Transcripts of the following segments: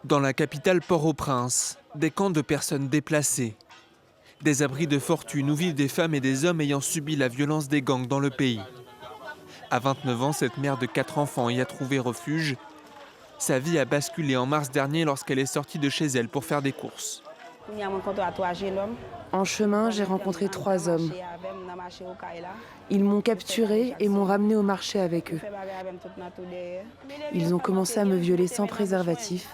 Dans la capitale Port-au-Prince, des camps de personnes déplacées, des abris de fortune où vivent des femmes et des hommes ayant subi la violence des gangs dans le pays. À 29 ans, cette mère de 4 enfants y a trouvé refuge. Sa vie a basculé en mars dernier lorsqu'elle est sortie de chez elle pour faire des courses. En chemin, j'ai rencontré 3 hommes. Ils m'ont capturée et m'ont ramenée au marché avec eux. Ils ont commencé à me violer sans préservatif.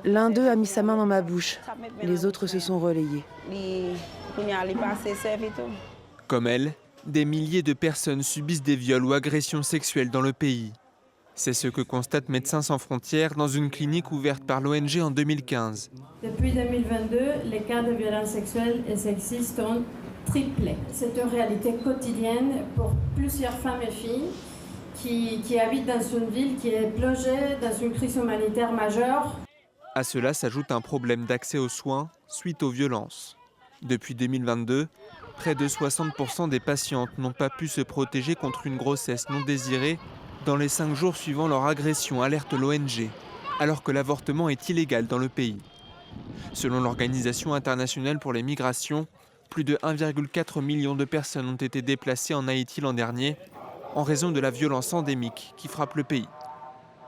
L'un d'eux a mis sa main dans ma bouche. Les autres se sont relayés. Comme elle, des milliers de personnes subissent des viols ou agressions sexuelles dans le pays. C'est ce que constate Médecins sans frontières dans une clinique ouverte par l'ONG en 2015. Depuis 2022, les cas de violences sexuelles et sexistes ont triplé. C'est une réalité quotidienne pour plusieurs femmes et filles qui habitent dans une ville qui est plongée dans une crise humanitaire majeure. À cela s'ajoute un problème d'accès aux soins suite aux violences. Depuis 2022, près de 60% des patientes n'ont pas pu se protéger contre une grossesse non désirée dans les 5 jours suivant leur agression, alerte l'ONG, alors que l'avortement est illégal dans le pays. Selon l'Organisation internationale pour les migrations, plus de 1,4 million de personnes ont été déplacées en Haïti l'an dernier en raison de la violence endémique qui frappe le pays.